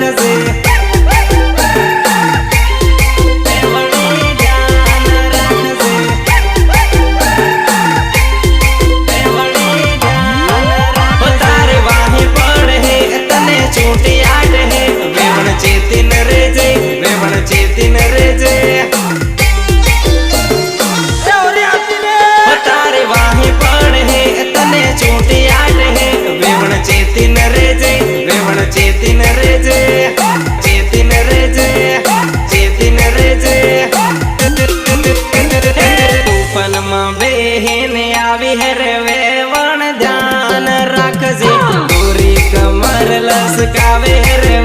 રાખજે चेतिन रेजे तारे वाहे पड़ है तने छोटी आट है वेवण चेतिन रेजे वेवण चेतिन रेजे चेतिन रेजे चेतिन रेजे तूफान में बेहन आवी है रे वेवण ध्यान राखजे गोरी कमर लसकावे रे